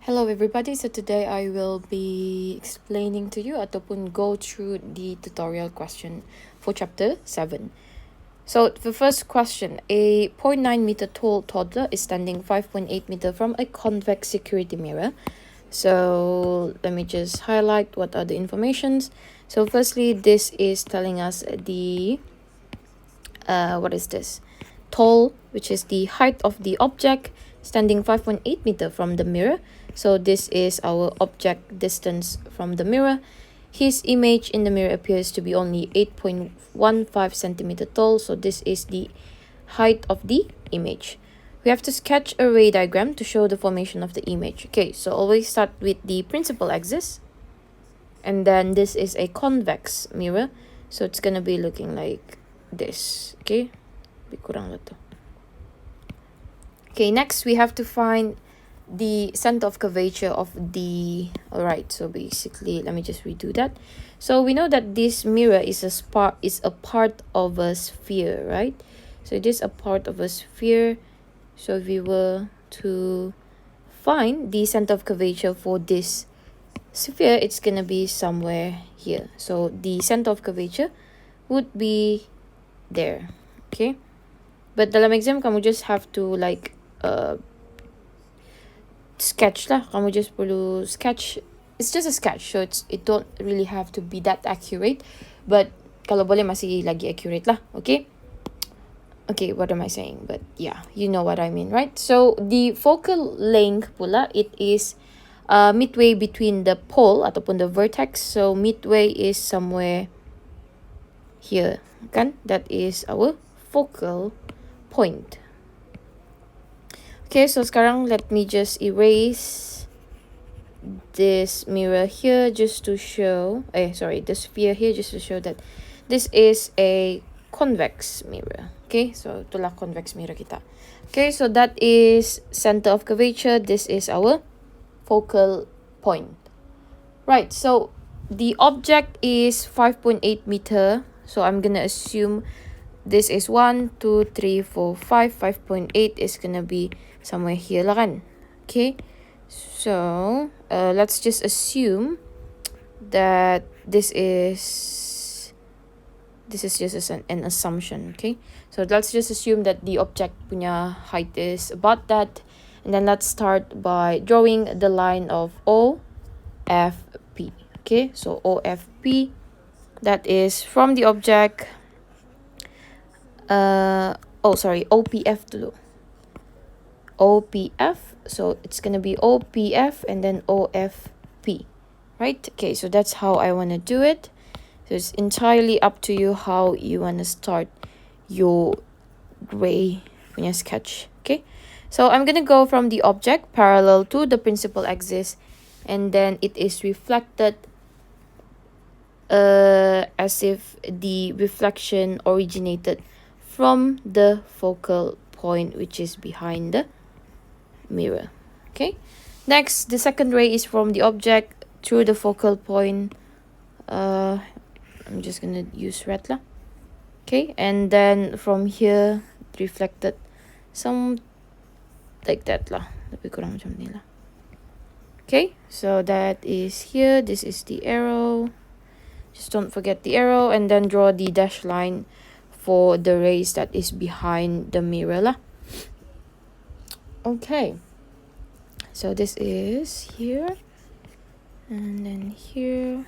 Hello everybody, so today I will be explaining to you ataupun go through the tutorial question for chapter 7. So the first question, a 0.9 meter tall toddler is standing 5.8 meter from a convex security mirror. So let me just highlight what are the informations. So firstly, this is telling us the what is this? Tall, which is the height of the object, standing 5.8 meter from the mirror. So this is our object distance from the mirror. His image in the mirror appears to be only 8.15 centimeter tall. So this is the height of the image. We have to sketch a ray diagram to show the formation of the image. Okay, so always start with the principal axis. And then this is a convex mirror. So it's going to be looking like this. Okay, lebih kurang lah tu. Okay, next we have to find the center of curvature of the, alright, so basically let me just redo that. So we know that this mirror is a part of a sphere, right? So it is a part of a sphere. So if we were to find the center of curvature for this sphere, it's gonna be somewhere here. So the center of curvature would be there. Okay, but dalam exam kamu just have to like sketch lah. Kamu just perlu sketch. It's just a sketch, so it don't really have to be that accurate, but kalau boleh masih lagi accurate lah. Okay, what am I saying? But yeah, you know what I mean, right? So the focal length pula, it is midway between the pole ataupun the vertex. So midway is somewhere here, kan? That is our focal point. Okay, so sekarang let me just erase this mirror here just to show, the sphere here just to show that this is a convex mirror. Okay, so itulah convex mirror kita. Okay, so that is center of curvature. This is our focal point. Right, so the object is 5.8 meter. So I'm gonna assume this is 1, 2, 3, 4, 5. 5.8 is gonna be somewhere here lah kan. Okay, so let's just assume that this is just an assumption. Okay, so let's just assume that the object punya height is about that, and then let's start by drawing the line of OFP. Okay, so OFP, that is from the object OPF dulu. OPF, so it's gonna be OPF and then OFP, right? Okay, so that's how I want to do it. So it's entirely up to you how you want to start your ray punya sketch. Okay, so I'm gonna go from the object parallel to the principal axis, and then it is reflected as if the reflection originated from the focal point, which is behind the mirror. Okay, next, the second ray is from the object through the focal point. I'm just gonna use red lah. Okay, and then from here reflected some like that lah, lebih kurang macam ni lah. Okay, so that is here. This is the arrow. Just don't forget the arrow, and then draw the dash line for the rays that is behind the mirror lah. Okay, so this is here and then here.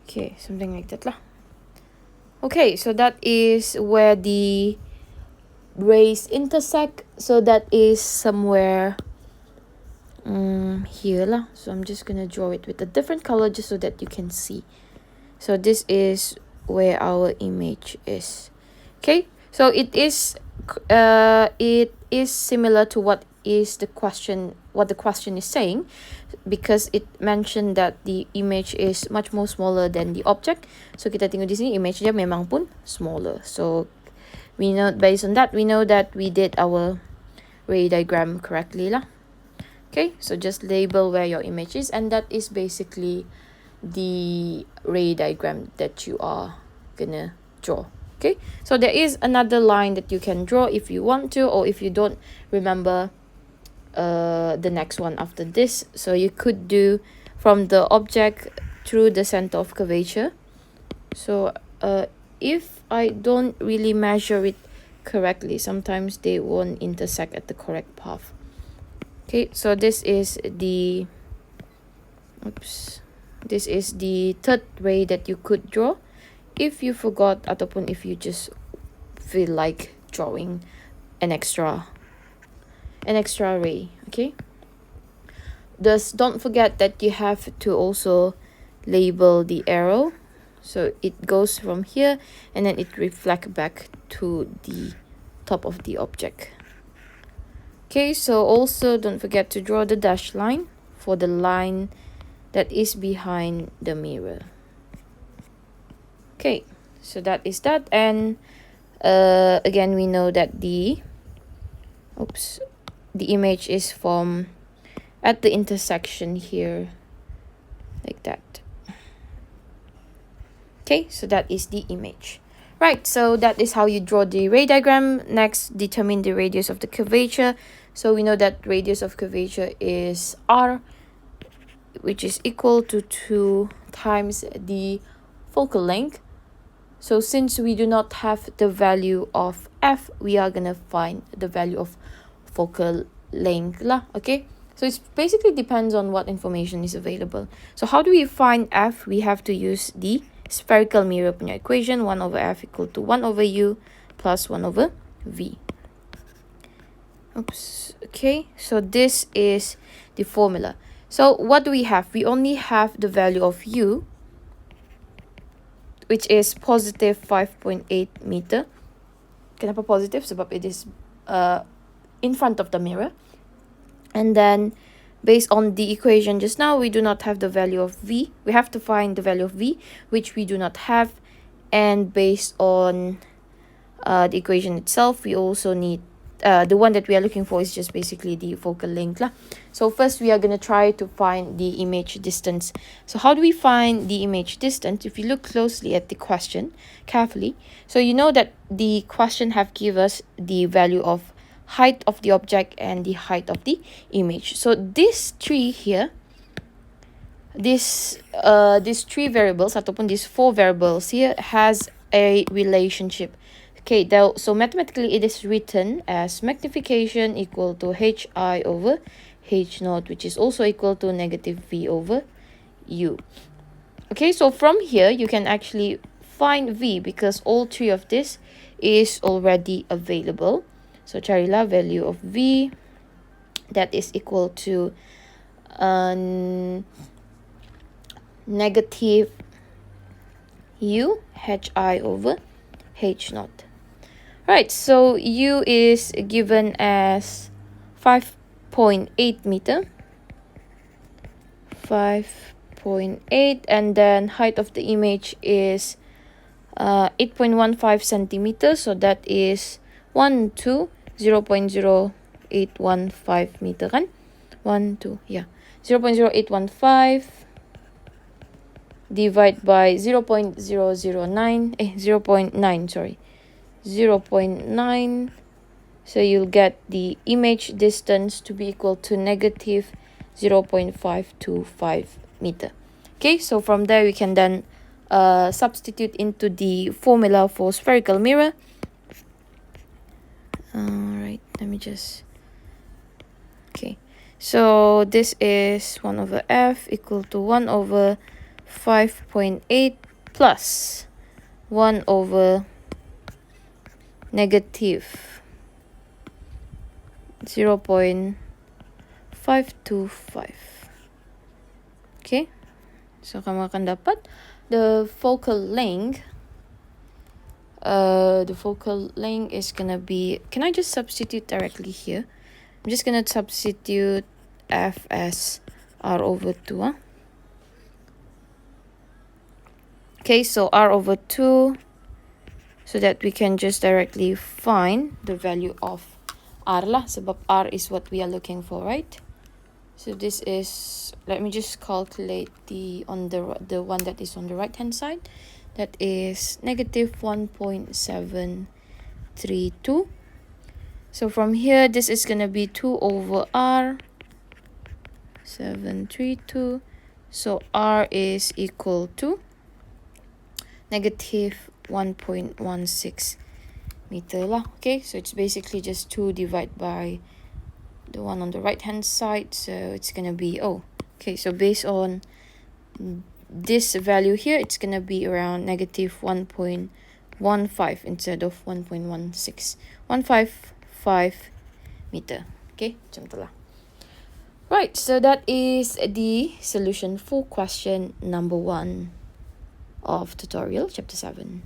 Okay, something like that lah. Okay, so that is where the rays intersect. So that is somewhere here lah. So I'm just gonna draw it with a different color just so that you can see. So this is where our image is. Okay, so it is similar to what the question is saying, because it mentioned that the image is much more smaller than the object. So kita tengok di sini image dia memang pun smaller. So we know, based on that, we know that we did our ray diagram correctly lah. Okay, so just label where your image is, and that is basically the ray diagram that you are gonna draw. Okay, so there is another line that you can draw if you want to, or if you don't remember the next one after this. So you could do from the object through the center of curvature. So if I don't really measure it correctly, sometimes they won't intersect at the correct path. Okay, so this is the this is the third way that you could draw if you forgot ataupun if you just feel like drawing an extra ray. Okay, just don't forget that you have to also label the arrow, so it goes from here and then it reflects back to the top of the object. Okay, so also don't forget to draw the dashed line for the line that is behind the mirror. Okay, so that is that. And again, we know that the image is from at the intersection here, like that. Okay, so that is the image. Right, so that is how you draw the ray diagram. Next, determine the radius of the curvature. So we know that radius of curvature is r, which is equal to 2 times the focal length. So since we do not have the value of f, we are gonna find the value of focal length lah. Okay, so it basically depends on what information is available. So how do we find f? We have to use the spherical mirror punya equation, 1 over f equal to 1 over u plus 1 over v. Okay, so this is the formula. So what do we have? We only have the value of u, which is positive 5.8 meter. Kenapa positive? Sebab it is in front of the mirror. And then based on the equation just now, we do not have the value of v. We have to find the value of v, which we do not have. And based on the equation itself, we also need the one that we are looking for is just basically the focal length lah. So first we are going to try to find the image distance. So how do we find the image distance? If you look closely at the question carefully, so you know that the question have give us the value of height of the object and the height of the image. So this tree here, these three variables ataupun these 4 variables here has a relationship. Okay, so mathematically it is written as magnification equal to hi over h naught, which is also equal to negative v over u. Okay, so from here you can actually find v because all 3 of this is already available. So carilah value of v that is equal to negative u hi over h naught. Right, so u is given as 5.8 meter, 5.8, and then height of the image is 8.15 centimeters, so that is 1 to 0.0815 meter kan? 1 to 0.0815 divide by 0.9, sorry, 0.9, so you'll get the image distance to be equal to negative 0.525 meter. Okay, so from there we can then substitute into the formula for spherical mirror. Alright, let me just... Okay, so this is 1 over f equal to 1 over 5.8 plus 1 over negative 0.525. Okay, so kamu akan dapat the focal length. The focal length is gonna be, can I just substitute directly here? I'm just gonna substitute f as r over 2. Okay, so r over 2, so that we can just directly find the value of r lah, sebab r is what we are looking for, right? So this is, let me just calculate the one that is on the right hand side. That is negative 1.732 So from here, this is going to be 2 over r, 732. So r is equal to negative 1.16 meter lah. Okay, so it's basically just 2 divided by the one on the right hand side. So it's going to be, okay, so based on this value here, it's going to be around negative 1.15 instead of 1.16. 155 meter. Okay, macam tu lah. Right, so that is the solution for question number 1 of tutorial chapter 7.